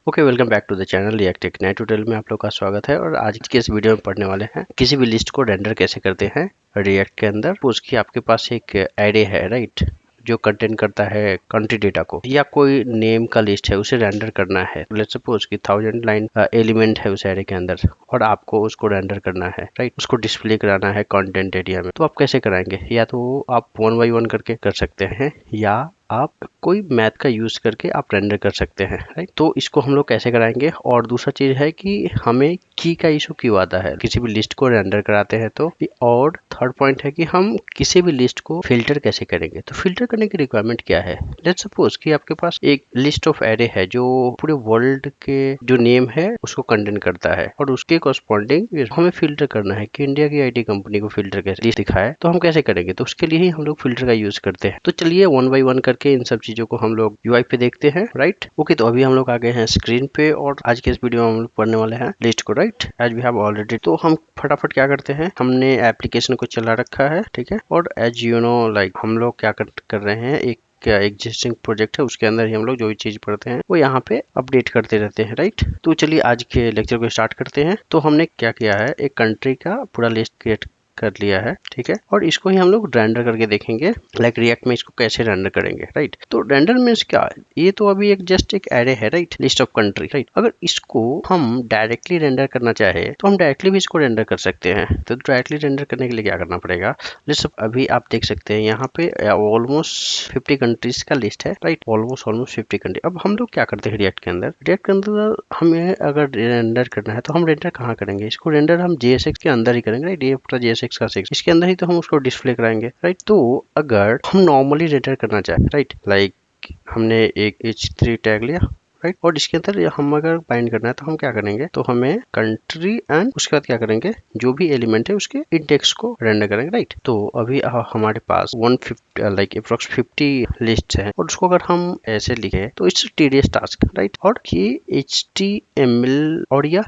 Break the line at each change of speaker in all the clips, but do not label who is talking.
Okay, welcome back to the channel React tech. नए tutorial में आप लोग का स्वागत है। और आज के इस वीडियो में पढ़ने वाले हैं किसी भी लिस्ट को रेंडर कैसे करते हैं रिएक्ट के अंदर। उसकी आपके पास एक एरे है, राइट, जो कंटेन करता है कंट्री डेटा को, या कोई नेम का लिस्ट है उसे रेंडर करना है। लेट्स सपोज कि 1000 लाइन एलिमेंट है उस एरे के अंदर और आपको उसको रेंडर करना है, राइट, उसको डिस्प्ले कराना है कंटेंट एरिया में। तो आप कैसे कराएंगे? या तो आप वन बाई वन करके कर सकते हैं, या आप कोई मैथ का यूज करके आप रेंडर कर सकते हैं, राइट। तो इसको हम लोग कैसे कराएंगे? और दूसरा चीज है कि हमें की का इशू क्यों आता है किसी भी लिस्ट को रेंडर कराते हैं तो। और थर्ड पॉइंट है कि हम किसी भी लिस्ट को फिल्टर कैसे करेंगे। तो फिल्टर करने की रिक्वायरमेंट क्या है? लेट्स सपोज कि आपके पास एक लिस्ट ऑफ एरे है जो पूरे वर्ल्ड के जो नेम है उसको कंटेन करता है, और उसके कॉरस्पॉन्डिंग हमें फिल्टर करना है कि इंडिया की आईटी कंपनी को फिल्टर कैसे लिस्ट दिखाए। तो हम कैसे करेंगे? तो उसके लिए ही हम लोग फिल्टर का यूज करते हैं। तो चलिए वन बाई वन करके इन सब चीजों को हम लोग यूआई पे देखते हैं, राइट। ओके, तो अभी हम लोग आ गए हैं स्क्रीन पे और आज के इस वीडियो में हम लोग पढ़ने वाले हैं लिस्ट को, right, as we have already. तो हम फटाफट क्या करते हैं, हमने एप्लीकेशन को चला रखा है, ठीक है। और एज यू नो लाइक हम लोग क्या कर रहे हैं, एक क्या एग्जिस्टिंग प्रोजेक्ट है उसके अंदर ही हम लोग जो भी चीज पढ़ते हैं वो यहाँ पे अपडेट करते रहते हैं, राइट। तो चलिए आज के लेक्चर को स्टार्ट करते हैं। तो हमने क्या किया है, एक कंट्री का पूरा लिस्ट क्रिएट कर लिया है, ठीक है। और इसको ही हम लोग रेंडर करके देखेंगे, लाइक रिएक्ट में इसको कैसे रेंडर करेंगे, राइट। तो रेंडर मीन्स क्या? ये तो अभी एक जस्ट एक एरे है, right, list of country, right. अगर इसको हम डायरेक्टली रेंडर करना चाहे तो हम डायरेक्टली भी इसको रेंडर कर सकते हैं। तो डायरेक्टली रेंडर करने के लिए क्या करना पड़ेगा? लिस्ट अभी आप देख सकते हैं यहाँ पे ऑलमोस्ट 50 कंट्रीज का लिस्ट है, राइट, ऑलमोस्ट 50 कंट्री। अब हम लोग क्या करते हैं रिएक्ट के अंदर हमें अगर रेंडर करना है तो हम रेंडर कहाँ करेंगे? इसको रेंडर हम JSX के अंदर ही करेंगे, राइट। ये पूरा JSX का 6 इसके अंदर ही तो हम उसको डिस्प्ले कराएंगे, राइट। तो अगर हम नॉर्मली रेंडर करना चाहे, राइट, लाइक हमने एक H3 टैग लिया, राइट, और इसके अंदर हम अगर बाइंड करना है तो हम क्या करेंगे, तो हमें कंट्री एंड उसके बाद क्या करेंगे, जो भी एलिमेंट है उसके इंडेक्स को रेंडर करेंगे, राइट। तो अभी हमारे पास 150 लाइक अप्रोक्स 50 लिस्ट है, और उसको अगर हम ऐसे लिखे तो इट्स टीडियस टास्क, राइट। और ये HTML और ये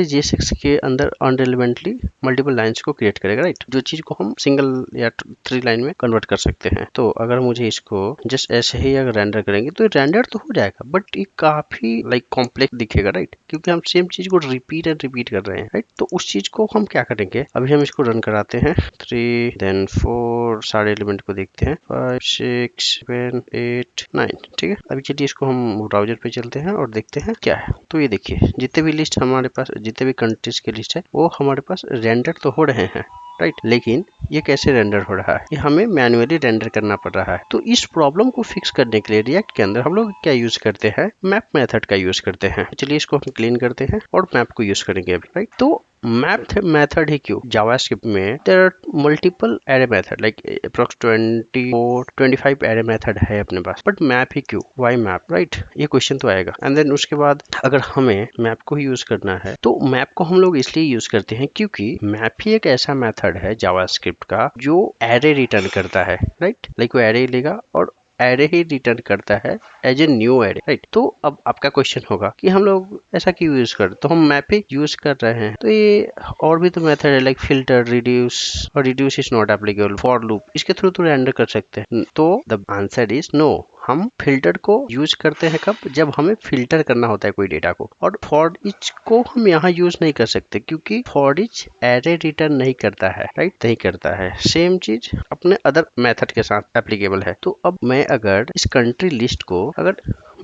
JSX के अंदर अनरिलेवेंटली मल्टीपल लाइंस को क्रिएट करेगा, राइट, जो चीज को हम सिंगल या 3 लाइन में कन्वर्ट कर सकते हैं। तो अगर मुझे इसको जस्ट ऐसे ही अगर रेंडर करेंगे तो रेंडर तो हो जाएगा, बट ये काफी लाइक कॉम्प्लेक्स दिखेगा, राइट, क्योंकि हम सेम चीज को रिपीट कर रहे हैं, राइट। तो उस चीज को हम क्या करेंगे, अभी हम इसको रन कराते हैं 3 देन 4 सारे एलिमेंट को देखते हैं 5 6 7 8 9, ठीक है। अभी चलिए इसको हम ब्राउजर पे चलते हैं और देखते हैं क्या है। तो ये देखिए जितने भी लिस्ट हमारे पास, जितने भी कंट्रीज के लिस्ट है वो हमारे पास रेंडर तो हो रहे हैं, राइट, लेकिन ये कैसे रेंडर हो रहा है? ये हमें मैन्युअली रेंडर करना पड़ रहा है। तो इस प्रॉब्लम को फिक्स करने के लिए रिएक्ट के अंदर हम लोग क्या यूज करते हैं, मैप मेथड का यूज करते हैं। चलिए इसको हम क्लीन करते हैं और मैप को यूज करेंगे अभी, राइट। तो मैप मेथड ही क्यों? जावास्क्रिप्ट में there are multiple array method, like approx 24-25 array method है अपने पास, बट मैप ही क्यों? व्हाई मैप, राइट, ये क्वेश्चन तो आएगा। एंड देन उसके बाद अगर हमें मैप को ही यूज करना है तो मैप को हम लोग इसलिए यूज करते हैं क्योंकि मैप ही एक ऐसा मेथड है जावास्क्रिप्ट का जो एरे रिटर्न करता है, राइट, लाइक वो एरे लेगा और एरे ही रिटर्न करता है as a new array, right. तो अब आपका क्वेश्चन होगा कि हम लोग ऐसा क्यों यूज कर, तो हम मैप ही यूज कर रहे हैं। तो ये और भी तो मेथड है, लाइक फिल्टर, रिड्यूस, और reduce is not applicable, for loop, इसके थ्रू तो रेंडर कर सकते हैं। तो द आंसर इज नो। हम फिल्टर को यूज करते हैं कब? जब हमें फिल्टर करना होता है कोई डेटा को। और फॉर ईच को हम यहाँ यूज नहीं कर सकते क्योंकि फॉर ईच एरे रिटर्न नहीं करता है, राइट, नहीं करता है। सेम चीज अपने अदर मेथड के साथ एप्लीकेबल है। तो अब मैं अगर इस कंट्री लिस्ट को अगर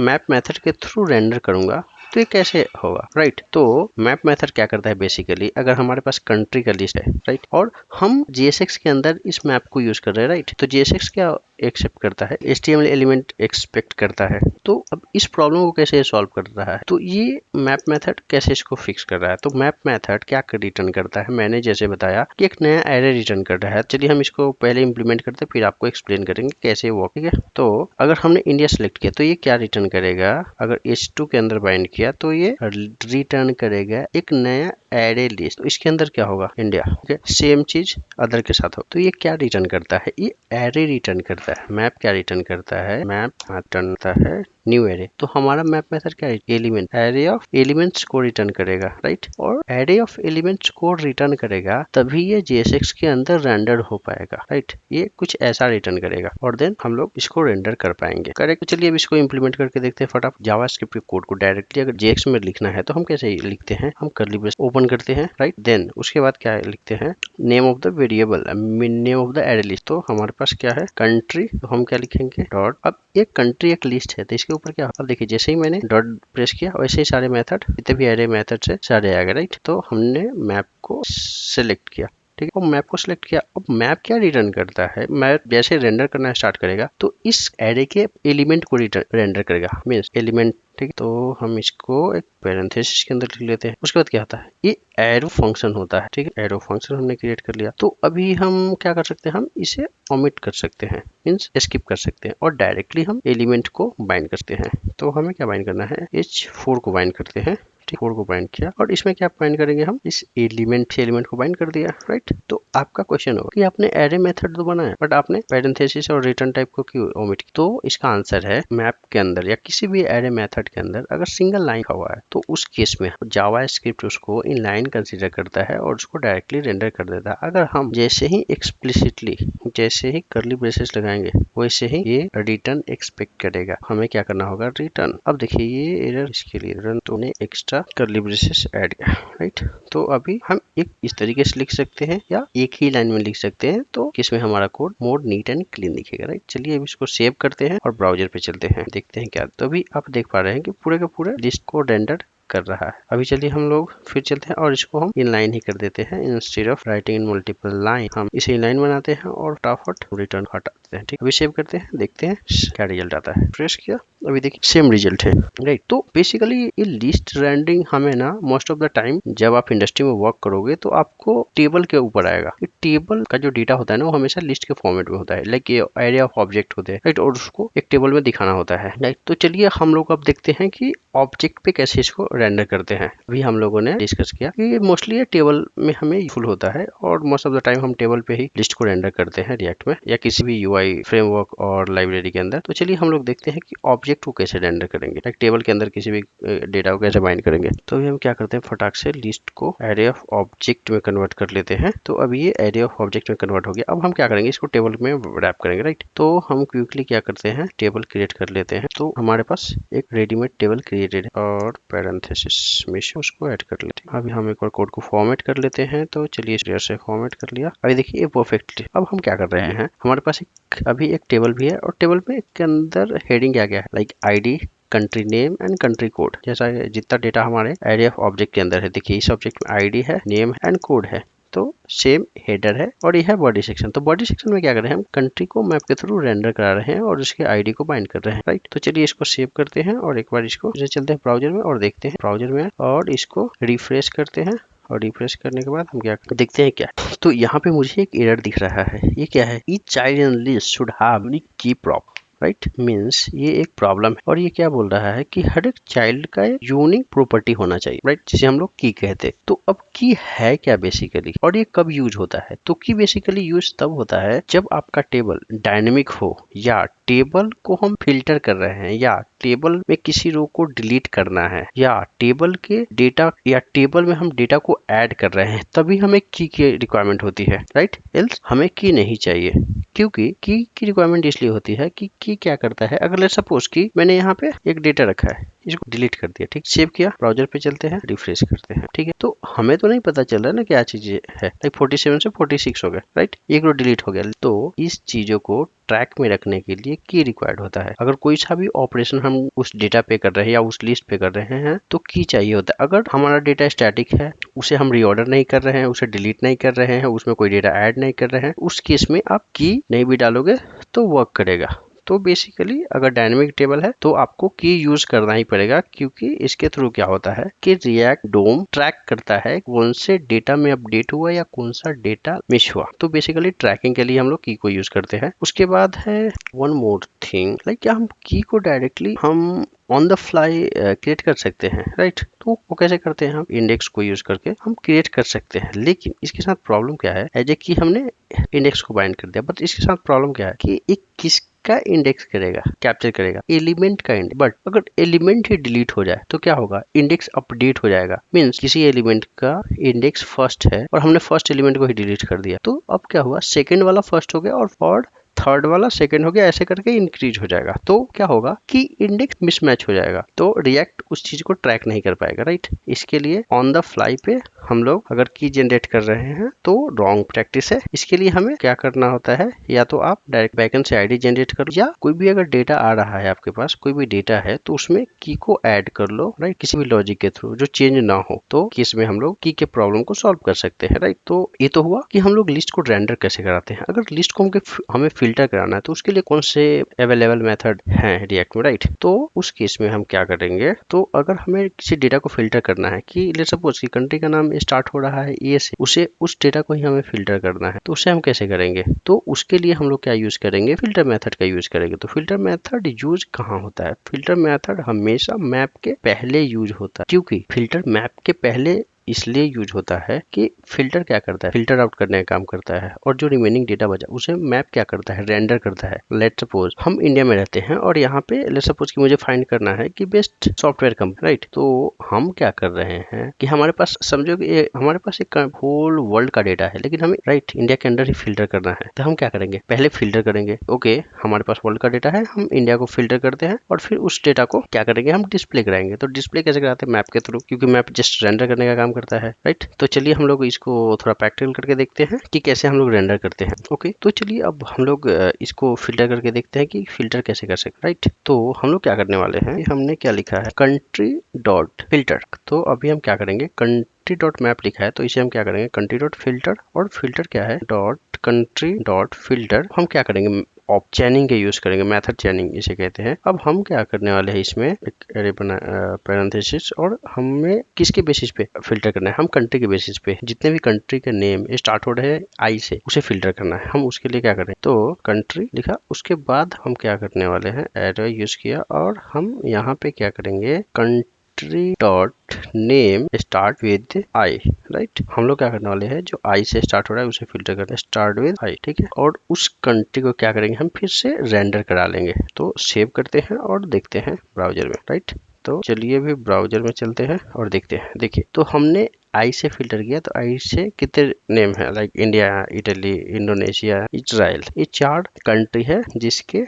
मैप मेथड के थ्रू रेंडर करूंगा तो ये कैसे होगा, राइट। तो मैप मेथड क्या करता है बेसिकली, अगर हमारे पास कंट्री का लिस्ट है, राइट, और हम JSX के अंदर इस मैप को यूज कर रहे हैं, राइट, तो JSX क्या एक्सेप्ट करता है, HTML एलिमेंट एक्सपेक्ट करता है। तो अब इस प्रॉब्लम को कैसे सॉल्व कर रहा है, तो ये मैप मेथड कैसे इसको फिक्स कर रहा है। तो मैप मेथड क्या रिटर्न करता है, मैंने जैसे बताया कि एक नया एरे रिटर्न कर रहा है। चलिए हम इसको पहले इंप्लीमेंट करते फिर आपको एक्सप्लेन करेंगे कैसे वो, ठीक है। तो अगर हमने इंडिया सेलेक्ट किया तो ये क्या रिटर्न करेगा, अगर H2 के अंदर बाइंड किया तो ये रिटर्न करेगा एक नया एरे लिस्ट, तो इसके अंदर क्या होगा, इंडिया, ओके, सेम चीज अदर के साथ हो, तो ये क्या रिटर्न करता है, ये एरे रिटर्न करता है। मैप क्या रिटर्न करता है, मैप रिटर्न करता है न्यू एरे। तो हमारा मैप मेथड क्या है, एलिमेंट, एरे ऑफ एलिमेंट्स को रिटर्न करेगा, राइट। और एरे ऑफ एलिमेंट्स को रिटर्न करेगा तभी ये JSX के अंदर रेंडर हो पाएगा, राइट। ये कुछ ऐसा रिटर्न करेगा और देन हम लोग इसको रेंडर कर पाएंगे, करेक्ट। चलिए अब इसको इंप्लीमेंट करके देखते हैं फटाफट। जावास्क्रिप्ट के कोड को डायरेक्टली अगर JX में लिखना है तो हम कैसे लिखते हैं, हम कर्ली ब्रेस ओपन करते हैं, राइट। देन उसके बाद क्या लिखते हैं, name of the variable, name of the array list. तो हमारे पास क्या है, कंट्री, तो हम क्या लिखेंगे, डॉट। अब एक कंट्री एक लिस्ट है तो इसके ऊपर क्या, अब देखिए जैसे ही मैंने डॉट प्रेस किया वैसे ही सारे मेथड, जितने भी एरे मेथड से सारे आ गए, राइट। तो हमने मैप को सिलेक्ट किया, ठीक है। और मैप को सिलेक्ट किया। अब मैप क्या रिटर्न करता है, मैप जैसे रेंडर करना स्टार्ट करेगा तो इस एरे के एलिमेंट को रेंडर करेगा, मींस एलिमेंट, ठीक है। तो हम इसको एक पैरेंथेसिस के अंदर लिख लेते हैं। उसके बाद क्या होता है, ये एरो फंक्शन होता है, ठीक है। एरो फंक्शन हमने क्रिएट कर लिया। तो अभी हम क्या कर सकते हैं, हम इसे ओमिट कर सकते हैं, मींस स्किप कर सकते हैं और डायरेक्टली हम एलिमेंट को बाइंड करते हैं। तो हमें क्या बाइंड करना है, H4 को बाइंड करते हैं, 4 को बाइंड किया। और इसमें क्या बाइंड करेंगे, हम इस एलिमेंट से एलिमेंट को बाइंड कर दिया, राइट। तो आपका क्वेश्चन होगा कि आपने एरे मेथड तो बनाया बट आपने पैरेंथेसिस और रिटर्न टाइप को क्यों ओमिट किया। तो इसका आंसर है, मैप के अंदर या किसी भी एरे मेथड के अंदर अगर सिंगल लाइन हुआ है तो उस केस में जावास्क्रिप्ट उसको इन लाइन कंसीडर करता है और उसको डायरेक्टली रेंडर कर देता है। अगर हम जैसे ही एक्सप्लिसिटली, जैसे ही कर्ली ब्रेसेस लगाएंगे वैसे ही ये रिटर्न एक्सपेक्ट करेगा। हमें क्या करना होगा, रिटर्न। अब देखिए ये एरर इसके लिए रिटर्न तो ने एक्स्ट्रा कर्ली ब्रेसेस ऐड किया, राइट। तो अभी हम एक इस तरीके से लिख सकते हैं या एक ही लाइन में लिख सकते हैं, तो किसमें हमारा code more neat and clean दिखेगा, राइट। चलिए अब इसको सेव करते हैं और ब्राउजर पे चलते हैं, देखते हैं क्या। तो अभी आप देख पा रहे हैं कि पूरे का पूरा लिस्ट को रेंडर कर रहा है। अभी चलिए हम लोग फिर चलते हैं और इसको हम इन लाइन ही कर देते हैं, instead of writing in multiple line हम इसे इन लाइन बनाते हैं और फटाफट रिटर्न हटा देते हैं, ठीक। अभी सेव करते हैं, देखते हैं क्या रिजल्ट आता है। प्रेस किया, अभी देखिए सेम रिजल्ट है, राइट। तो बेसिकली ये लिस्ट रेंडरिंग हमें ना मोस्ट ऑफ द टाइम जब आप इंडस्ट्री में वर्क करोगे तो आपको टेबल के ऊपर आएगा। टेबल का जो डेटा होता है ना वो हमेशा लिस्ट के फॉर्मेट में होता है, लाइक ये एरिया ऑफ ऑब्जेक्ट होते हैं, राइट। और उसको एक टेबल में दिखाना होता है, राइट। तो चलिए हम लोग अब देखते हैं कि ऑब्जेक्ट पे कैसे इसको रेंडर करते हैं। अभी हम लोगों ने डिस्कस किया कि मोस्टली ये टेबल में हमें यूजफुल होता है और मोस्ट ऑफ द टाइम हम टेबल पे ही लिस्ट को रेंडर करते हैं रिएक्ट में या किसी भी UI फ्रेमवर्क और लाइब्रेरी के अंदर। तो चलिए हम लोग देखते हैं कि ऑब्जेक्ट को कैसे रेंडर करेंगे, लाइक टेबल के अंदर किसी भी डेटा को कैसे बाइंड करेंगे। तो अभी हम क्या करते हैं, फटाक से लिस्ट को एरे ऑफ ऑब्जेक्ट में कन्वर्ट कर लेते हैं। तो अभी ये एरे ऑफ ऑब्जेक्ट में कन्वर्ट हो गया। अब हम क्या करेंगे, इसको टेबल में रैप करेंगे, राइट। तो हम क्विकली क्या करते हैं, टेबल क्रिएट कर लेते हैं। तो हमारे पास एक रेडीमेड टेबल क्रिएटेड है और पैरेंथेसिस में उसको ऐड कर लेते हैं। अभी हम एक बार कोड को फॉर्मेट कर लेते हैं। तो चलिए इस से फॉर्मेट कर लिया। अभी देखिए ये परफेक्टली। अब हम क्या कर रहे हैं, हमारे पास अभी एक टेबल भी है और टेबल में के अंदर हेडिंग क्या गया है, like ID, country name and country code. जैसा जितना डेटा हमारे एरे ऑफ ऑब्जेक्ट के अंदर है, देखिए इस ऑब्जेक्ट में ID है, नेम एंड कोड है, तो सेम हेडर है और ये है बॉडी सेक्शन। तो बॉडी सेक्शन में क्या कर रहे हैं, हम कंट्री को मैप के थ्रू रेंडर करा रहे हैं और उसके ID को बाइंड कर रहे हैं, राइट। तो चलिए इसको सेव करते हैं और एक बार इसको चलते हैं ब्राउजर में और देखते हैं ब्राउजर में और इसको रिफ्रेश करते हैं। और रिफ्रेश करने के बाद हम क्या देखते हैं क्या, तो यहाँ पे मुझे एक एरर दिख रहा है। ये क्या है, each child in list should have की प्रॉप, राइट। मीन्स ये एक प्रॉब्लम है और ये क्या बोल रहा है कि हर एक चाइल्ड का यूनिक प्रॉपर्टी होना चाहिए, राइट, जिसे हम लोग की कहते हैं। तो अब की है क्या बेसिकली और ये कब यूज होता है, तो की बेसिकली यूज तब होता है जब आपका टेबल डायनेमिक हो या टेबल को हम फिल्टर कर रहे हैं या टेबल में किसी रो को डिलीट करना है या टेबल के डेटा या टेबल में हम डेटा को ऐड कर रहे हैं, तभी हमें की रिक्वायरमेंट होती है, राइट। एल्स हमें की नहीं चाहिए, क्योंकि की रिक्वायरमेंट इसलिए होती है कि की क्या करता है, अगर लेट्स सपोज कि मैंने यहाँ पे एक डेटा रखा है, इसको डिलीट कर दिया, ठीक, सेव किया, ब्राउजर पे चलते हैं, रिफ्रेश करते हैं, ठीक है। तो हमें तो नहीं पता चल रहा है ना क्या चीज है, लाइक 47 से 46 हो गया, राइट, एक रो डिलीट हो गया। तो इस चीजों को ट्रैक में रखने के लिए की रिक्वायर्ड होता है। अगर कोई सा भी ऑपरेशन हम उस डेटा पे कर रहे हैं या उस लिस्ट पे कर रहे हैं तो की चाहिए होता है। अगर हमारा डेटा स्टैटिक है, उसे हम रीऑर्डर नहीं कर रहे हैं, उसे डिलीट नहीं कर रहे हैं, उसमें कोई डेटा ऐड नहीं कर रहे हैं, उस केस में आप की नहीं भी डालोगे तो वर्क करेगा। तो बेसिकली अगर डायनेमिक टेबल है तो आपको की यूज करना ही पड़ेगा, क्योंकि इसके थ्रू क्या होता है कि रिएक्ट डोम ट्रैक करता है कौन से डेटा में अपडेट हुआ या कौन सा डेटा मिस हुआ। तो बेसिकली ट्रैकिंग के लिए हम लोग की को यूज करते हैं। उसके बाद है वन मोर थिंग, लाइक क्या हम की को डायरेक्टली हम ऑन द फ्लाई क्रिएट कर सकते हैं, राइट। तो वो कैसे करते हैं, हम इंडेक्स को यूज करके हम क्रिएट कर सकते हैं। लेकिन इसके साथ प्रॉब्लम क्या है, एज ए की हमने इंडेक्स को बाइंड कर दिया, बट इसके साथ प्रॉब्लम क्या है कि एक किसका इंडेक्स करेगा, कैप्चर करेगा, एलिमेंट का इंडेक्स। बट अगर एलिमेंट ही डिलीट हो जाए तो क्या होगा, इंडेक्स अपडेट हो जाएगा। मींस किसी एलिमेंट का इंडेक्स फर्स्ट है और हमने फर्स्ट एलिमेंट को ही डिलीट कर दिया, तो अब क्या हुआ, सेकेंड वाला फर्स्ट हो गया और थर्ड वाला सेकंड हो गया, ऐसे करके इंक्रीज हो जाएगा। तो क्या होगा कि इंडेक्स मिसमैच हो जाएगा, तो रिएक्ट उस चीज को ट्रैक नहीं कर पाएगा, राइट। इसके लिए ऑन द फ्लाई पे हम लोग अगर की जनरेट कर रहे हैं तो रॉन्ग प्रैक्टिस है। इसके लिए हमें क्या करना होता है, या तो आप डायरेक्ट बैकएंड से आईडी जनरेट करो, या कोई भी अगर डेटा आ रहा है आपके पास, कोई भी डेटा है तो उसमें की को ऐड कर लो, राइट, किसी भी लॉजिक के थ्रू जो चेंज ना हो, तो इसमें हम लोग की के प्रॉब्लम को सॉल्व कर सकते हैं, राइट। तो ये तो हुआ कि हम लोग लिस्ट को रेंडर कैसे कराते हैं। अगर लिस्ट को हमें फिल्टर कराना है तो उसके लिए कौन से अवेलेबल मेथड हैं रिएक्ट में, राइट। तो उस केस में हम क्या करेंगे, तो अगर हमें किसी डेटा को फिल्टर करना है कि लेट्स सपोज कि कंट्री का नाम स्टार्ट हो रहा है ए से, उसे उस डेटा को ही हमें फिल्टर करना है, तो उसे हम कैसे करेंगे, तो उसके लिए हम लोग क्या यूज करेंगे, फिल्टर मेथड का यूज करेंगे। तो फिल्टर मेथड यूज कहाँ होता है, फिल्टर मेथड हमेशा मैप के पहले यूज होता है, क्योंकि फिल्टर मैप के पहले इसलिए यूज होता है कि फिल्टर क्या करता है, फिल्टर आउट करने का काम करता है, और जो रिमेनिंग डेटा बचा उसे मैप क्या करता है, रेंडर करता है। लेट्स सपोज हम इंडिया में रहते हैं और यहाँ पे लेट्स सपोज कि मुझे फाइंड करना है कि बेस्ट सॉफ्टवेयर कंपनी, राइट। तो हम क्या कर रहे हैं कि हमारे पास समझो कि हमारे पास एक होल वर्ल्ड का डेटा है, लेकिन हमें राइट इंडिया के अंदर ही फिल्टर करना है। तो हम क्या करेंगे, पहले फिल्टर करेंगे, ओके हमारे पास वर्ल्ड का डेटा है, हम इंडिया को फिल्टर करते हैं और फिर उस डेटा को क्या करेंगे, हम डिस्प्ले कराएंगे। तो डिस्प्ले कैसे कराते हैं, मैप के थ्रू, क्योंकि मैप जस्ट रेंडर करने का काम करता है, राइट। तो चलिए हम लोग इसको थोड़ा प्रैक्टिकल करके देखते हैं कि कैसे हम लोग रेंडर करते हैं। ओके, तो चलिए अब हम लोग इसको फिल्टर करके देखते हैं कि फिल्टर कैसे कर सकते, राइट। तो हम लोग क्या करने वाले हैं, हमने क्या लिखा है, कंट्री डॉट फिल्टर। तो अभी हम क्या करेंगे, कंट्री डॉट मैप लिखा है तो इसे हम क्या करेंगे, कंट्री डॉट फिल्टर, और फिल्टर क्या है, डॉट कंट्री डॉट फिल्टर। हम क्या करेंगे, ऑप चैनिंग के यूज करेंगे, मेथड चैनिंग इसे कहते हैं। अब हम क्या करने वाले हैं, इसमें एक एरे बना पैरेंथेसिस, और हमें किसके बेसिस पे फिल्टर करना है, हम कंट्री के बेसिस पे, जितने भी कंट्री के नेम स्टार्ट हो रहे हैं आई से उसे फिल्टर करना है। हम उसके लिए क्या करें, तो कंट्री लिखा, उसके बाद हम क्या करने वाले हैं, एरे यूज किया, और हम यहाँ पे क्या करेंगे, country dot name start with I, right. हम लोग क्या करने वाले हैं, जो आई से स्टार्ट हो रहा है उसे फिल्टर करना है, स्टार्ट विद आई, ठीक है। और उस कंट्री को क्या करेंगे, हम फिर से रेंडर करा लेंगे। तो सेव करते हैं और देखते हैं ब्राउजर में, राइट। तो चलिए भी ब्राउजर में चलते हैं और देखते हैं। देखिए, तो हमने आई से फिल्टर किया, तो आई से कितने नेम है, like India, Italy, Indonesia, Israel, ये 4 कंट्री है जिसके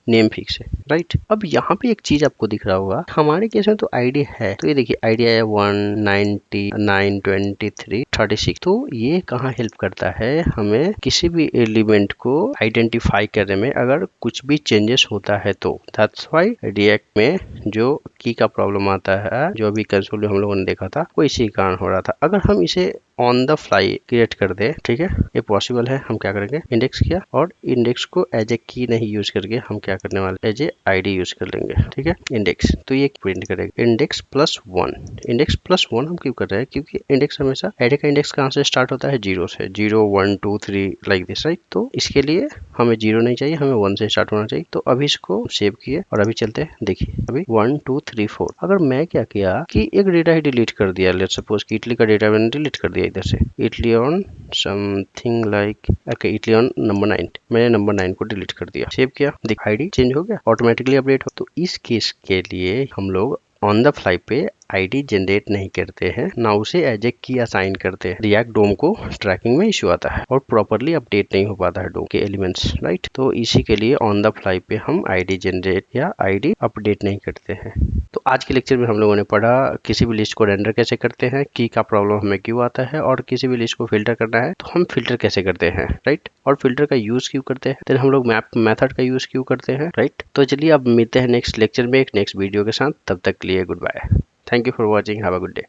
नेम फिक्स है, राइट। अब यहाँ पे एक चीज आपको दिख रहा होगा, हमारे केस में तो आईडी है, तो ये देखिए आईडी है 199 23 36। तो ये कहाँ हेल्प करता है, हमें किसी भी एलिमेंट को आइडेंटिफाई करने में अगर कुछ भी चेंजेस होता है तो। दैट्स व्हाई रिएक्ट में जो की का प्रॉब्लम आता है, जो अभी कंसोल में हम लोगों ने देखा था, वो इसी कारण हो रहा था। अगर हम इसे ऑन द फ्लाई क्रिएट कर दे, ठीक है, ये पॉसिबल है। हम क्या करेंगे, इंडेक्स किया, और इंडेक्स को एज ए की नहीं यूज करके हम क्या करने वाले, एज ए आईडी यूज कर लेंगे, ठीक है, इंडेक्स। तो ये प्रिंट करेगा इंडेक्स +1। इंडेक्स +1 हम क्यों कर रहे हैं, क्योंकि इंडेक्स हमेशा एरे का इंडेक्स कहाँ से स्टार्ट होता है, 0 से, 0 1 2 3 लाइक दिस, राइट। तो इसके लिए हमें 0 नहीं चाहिए, हमें 1 से स्टार्ट होना चाहिए। तो अभी इसको सेव किए और अभी चलते हैं, देखिए अभी 1 2 3 4। अगर मैं क्या किया कि एक डेटा ही डिलीट कर दिया, लेट्स सपोज कि इटली का डेटा मैंने डिलीट कर दिया इधर से, Italy on something like, okay, Italy on number 9, मैंने नंबर 9 को डिलीट कर दिया, सेव किया, देख आईडी चेंज हो गया, ऑटोमेटिकली अपडेट हो। तो इस केस के लिए हम लोग ऑन द फ्लाई पे आईडी जनरेट नहीं करते हैं, ना उसे एज ए की असाइन करते हैं। रिएक्ट डोम को ट्रैकिंग में इश्यू आता है और प्रॉपरली अपडेट नहीं हो पाता है डोम के एलिमेंट्स, राइट। तो इसी के लिए ऑन द फ्लाई पे हम आईडी जनरेट या आईडी अपडेट नहीं करते हैं। तो आज के लेक्चर में हम लोगों ने पढ़ा किसी भी लिस्ट को रेंडर कैसे करते हैं, की का प्रॉब्लम हमें क्यों आता है, और किसी भी लिस्ट को फिल्टर करना है तो हम फिल्टर कैसे करते हैं, राइट, और फिल्टर का यूज क्यों करते हैं, फिर हम लोग मैप मेथड का यूज क्यों करते हैं, राइट। तो चलिए अब मिलते हैं नेक्स्ट लेक्चर में एक नेक्स्ट वीडियो के साथ, तब तक के लिए goodbye. Thank you for watching. Have a good day.